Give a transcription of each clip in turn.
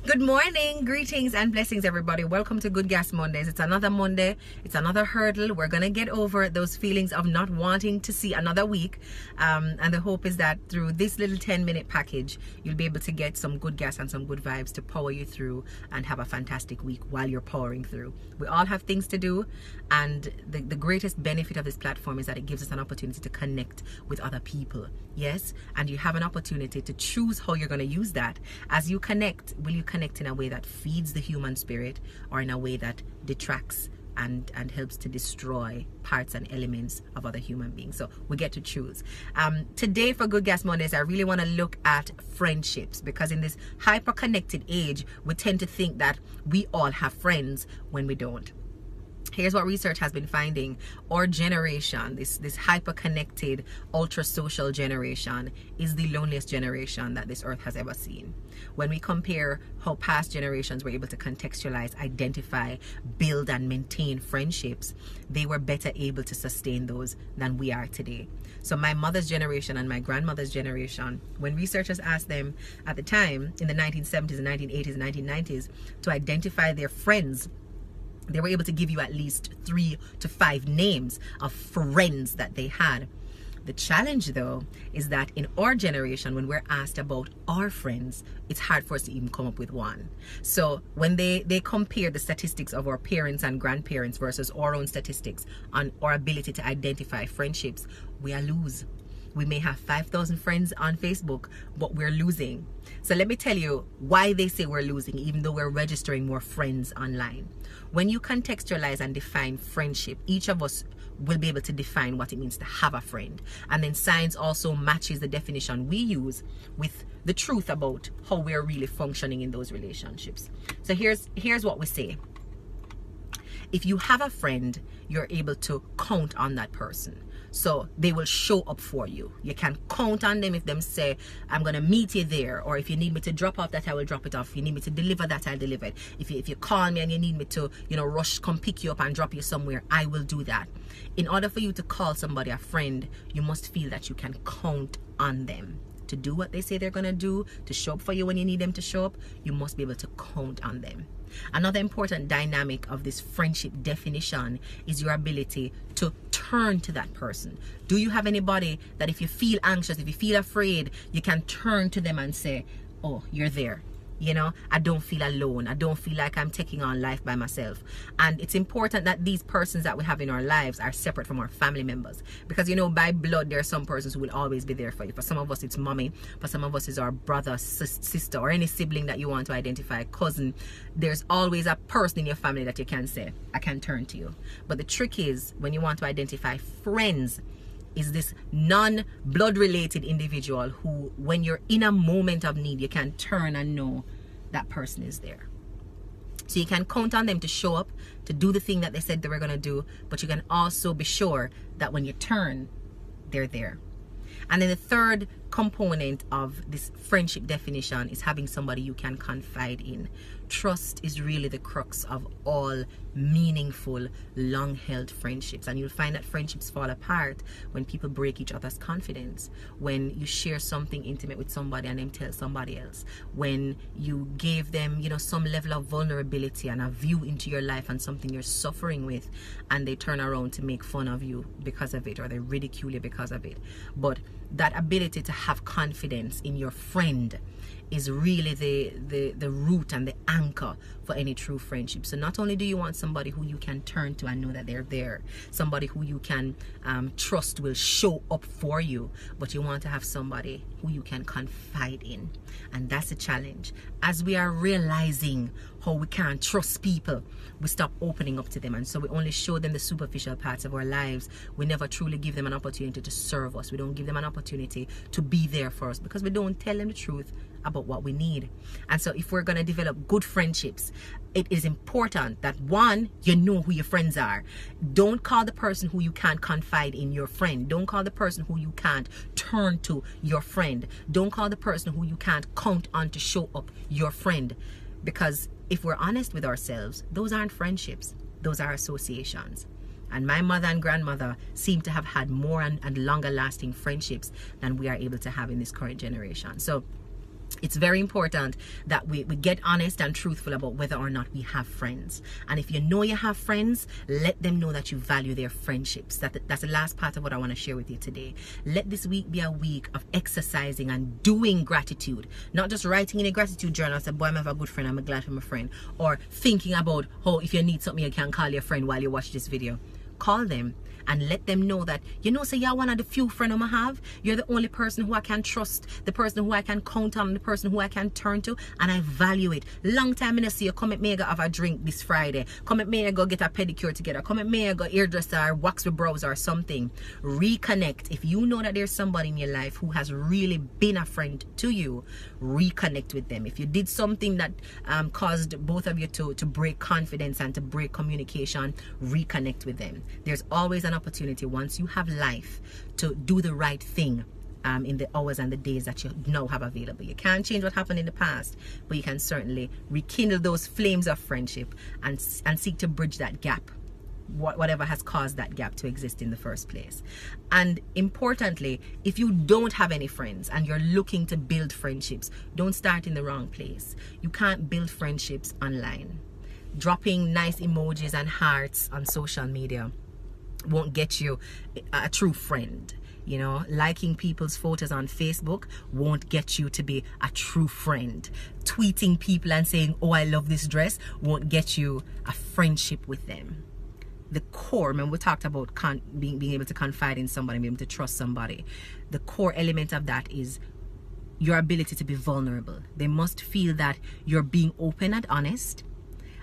Good morning, greetings and blessings, everybody. Welcome to Good Gas Mondays. It's another Monday. It's another hurdle. We're going to get over those feelings of not wanting to see another week. And the hope is that through this little 10-minute package, you'll be able to get some good gas and some good vibes to power you through and have a fantastic week while you're powering through. We all have things to do. And the greatest benefit of this platform is that it gives us an opportunity to connect with other people. Yes. And you have an opportunity to choose how you're going to use that. As you connect, will you connect in a way that feeds the human spirit or in a way that detracts and helps to destroy parts and elements of other human beings? So we get to choose. Today for Good Gas Mondays, I really want to look at friendships, because in this hyper-connected age, we tend to think that we all have friends when we don't. Here's what research has been finding. Our generation, this hyper-connected, ultra-social generation, is the loneliest generation that this earth has ever seen. When we compare how past generations were able to contextualize, identify, build, and maintain friendships, they were better able to sustain those than we are today. So my mother's generation and my grandmother's generation, when researchers asked them at the time, in the 1970s and 1980s and 1990s, to identify their friends, they were able to give you at least 3 to 5 names of friends that they had. The challenge, though, is that in our generation, when we're asked about our friends, it's hard for us to even come up with one. So when they compare the statistics of our parents and grandparents versus our own statistics on our ability to identify friendships, we are lose. We may have 5,000 friends on Facebook, but we're losing. So let me tell you why they say we're losing, even though we're registering more friends online. When you contextualize and define friendship, each of us will be able to define what it means to have a friend. And then science also matches the definition we use with the truth about how we're really functioning in those relationships. So here's what we say. If you have a friend, you're able to count on that person. So they will show up for you. You can count on them if them say, I'm going to meet you there. Or if you need me to drop off that, I will drop it off. If you need me to deliver that, I'll deliver it. If you call me and you need me to, rush, come pick you up and drop you somewhere, I will do that. In order for you to call somebody a friend, you must feel that you can count on them to do what they say they're going to do, to show up for you when you need them to show up. You must be able to count on them. Another important dynamic of this friendship definition is your ability to turn to that person. Do you have anybody that if you feel anxious, if you feel afraid, you can turn to them and say, oh, you're there. I don't feel alone. I don't feel like I'm taking on life by myself. And it's important that these persons that we have in our lives are separate from our family members. Because, by blood, there are some persons who will always be there for you. For some of us, it's mommy. For some of us, it's our brother, sister, or any sibling that you want to identify, cousin. There's always a person in your family that you can say, I can turn to you. But the trick is, when you want to identify friends, is this non-blood related individual who, when you're in a moment of need, you can turn and know that person is there. So you can count on them to show up, to do the thing that they said they were going to do, but you can also be sure that when you turn, they're there. And then the third component of this friendship definition is having somebody you can confide in. Trust is really the crux of all meaningful, long-held friendships. And you'll find that friendships fall apart when people break each other's confidence. When you share something intimate with somebody and then tell somebody else. When you gave them, some level of vulnerability and a view into your life and something you're suffering with, and they turn around to make fun of you because of it, or they ridicule you because of it. But that ability to have confidence in your friend is really the root and the anchor for any true friendship. So not only do you want somebody who you can turn to and know that they're there, somebody who you can trust will show up for you, but you want to have somebody who you can confide in. And that's a challenge. As we are realizing how we can't trust people, we stop opening up to them, and so we only show them the superficial parts of our lives. We never truly give them an opportunity to serve us. We don't give them an opportunity to be there for us because we don't tell them the truth about what we need. And so if we're going to develop good friendships, it is important that, one, you know who your friends are. Don't call the person who you can't confide in your friend. Don't call the person who you can't turn to your friend. Don't call the person who you can't count on to show up your friend. Because if we're honest with ourselves, those aren't friendships. Those are associations. And my mother and grandmother seem to have had more and longer lasting friendships than we are able to have in this current generation. So It's very important that we get honest and truthful about whether or not we have friends. And if you know you have friends, let them know that you value their friendships. That's the last part of what I want to share with you today. Let this week be a week of exercising and doing gratitude. Not just writing in a gratitude journal, say, boy, I have a good friend, I'm glad for my friend. Or thinking about how if you need something, you can call your friend while you watch this video. Call them and let them know that, say you're one of the few friends I have. You're the only person who I can trust, the person who I can count on, the person who I can turn to, and I value it. Long time I see you. Come at me, go have a drink this Friday. Come at me, go get a pedicure together. Come at me, go hairdresser, or wax with brows or something. Reconnect. If you know that there's somebody in your life who has really been a friend to you, reconnect with them. If you did something that caused both of you to break confidence and to break communication, reconnect with them. There's always an opportunity once you have life to do the right thing in the hours and the days that you now have available. You can't change what happened in the past, but you can certainly rekindle those flames of friendship and seek to bridge that gap, whatever has caused that gap to exist in the first place. And importantly, if you don't have any friends and you're looking to build friendships, don't start in the wrong place. You can't build friendships online. Dropping nice emojis and hearts on social media won't get you a true friend. Liking people's photos on Facebook won't get you to be a true friend. Tweeting people and saying, oh, I love this dress, won't get you a friendship with them. The core, remember we talked about being able to confide in somebody, being able to trust somebody. The core element of that is your ability to be vulnerable. They must feel that you're being open and honest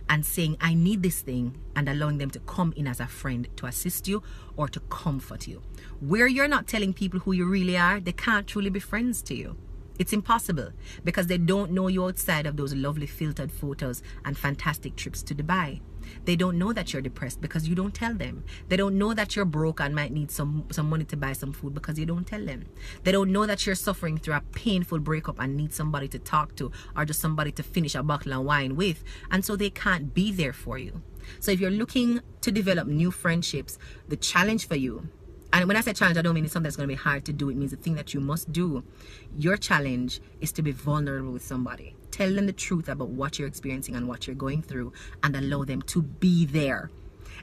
and saying, I need this thing, and allowing them to come in as a friend to assist you or to comfort you. Where you're not telling people who you really are, they can't truly be friends to you. It's impossible because they don't know you outside of those lovely filtered photos and fantastic trips to Dubai. They don't know that you're depressed because you don't tell them. They don't know that you're broke and might need some money to buy some food because you don't tell them. They don't know that you're suffering through a painful breakup and need somebody to talk to or just somebody to finish a bottle of wine with, and so they can't be there for you. So if you're looking to develop new friendships, the challenge for you, and when I say challenge, I don't mean it's something that's going to be hard to do. It means the thing that you must do. Your challenge is to be vulnerable with somebody. Tell them the truth about what you're experiencing and what you're going through, and allow them to be there.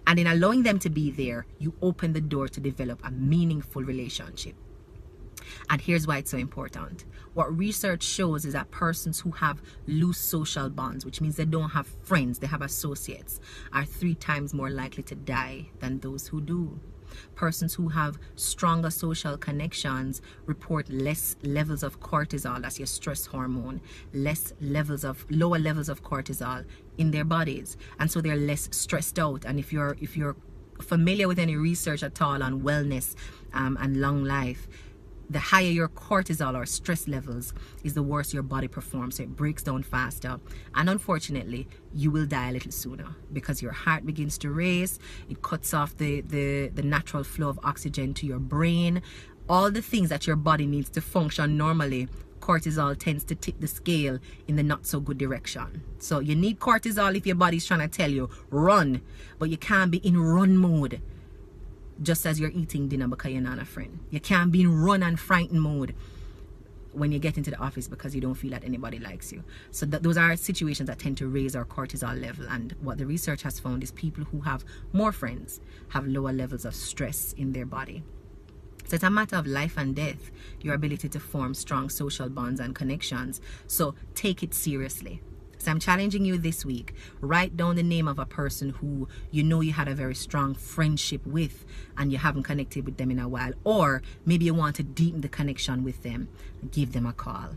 And in allowing them to be there, you open the door to develop a meaningful relationship. And here's why it's so important. What research shows is that persons who have loose social bonds, which means they don't have friends, they have associates, are 3 times more likely to die than those who do. Persons who have stronger social connections report less levels of cortisol, that's your stress hormone, lower levels of cortisol in their bodies, and so they're less stressed out. And if you're familiar with any research at all on wellness and long life, the higher your cortisol or stress levels is the worse your body performs. So it breaks down faster, and unfortunately you will die a little sooner because your heart begins to race. It cuts off the natural flow of oxygen to your brain. All the things that your body needs to function normally, cortisol tends to tip the scale in the not so good direction. So you need cortisol if your body's trying to tell you run, but you can't be in run mode just as you're eating dinner because you're not a friend. You can't be in run and frightened mode when you get into the office because you don't feel that anybody likes you. So those are situations that tend to raise our cortisol level, and what the research has found is people who have more friends have lower levels of stress in their body. So it's a matter of life and death, your ability to form strong social bonds and connections. So take it seriously. So I'm challenging you this week. Write down the name of a person who you know you had a very strong friendship with and you haven't connected with them in a while, or maybe you want to deepen the connection with them. Give them a call.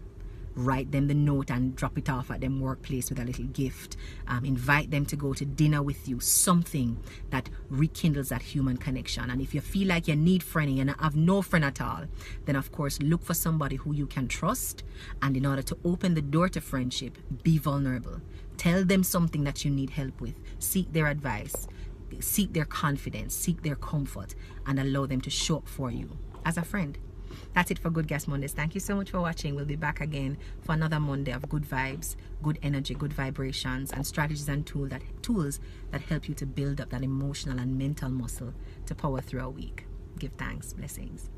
Write them the note and drop it off at them workplace with a little gift. Invite them to go to dinner with you, something that rekindles that human connection. And if you feel like you need friending and have no friend at all, then of course look for somebody who you can trust, and in order to open the door to friendship, be vulnerable. Tell them something that you need help with. Seek their advice, seek their confidence, seek their comfort, and allow them to show up for you as a friend. That's it for Good Gas Mondays. Thank you so much for watching. We'll be back again for another Monday of good vibes, good energy, good vibrations, and strategies and tools that help you to build up that emotional and mental muscle to power through a week. Give thanks. Blessings.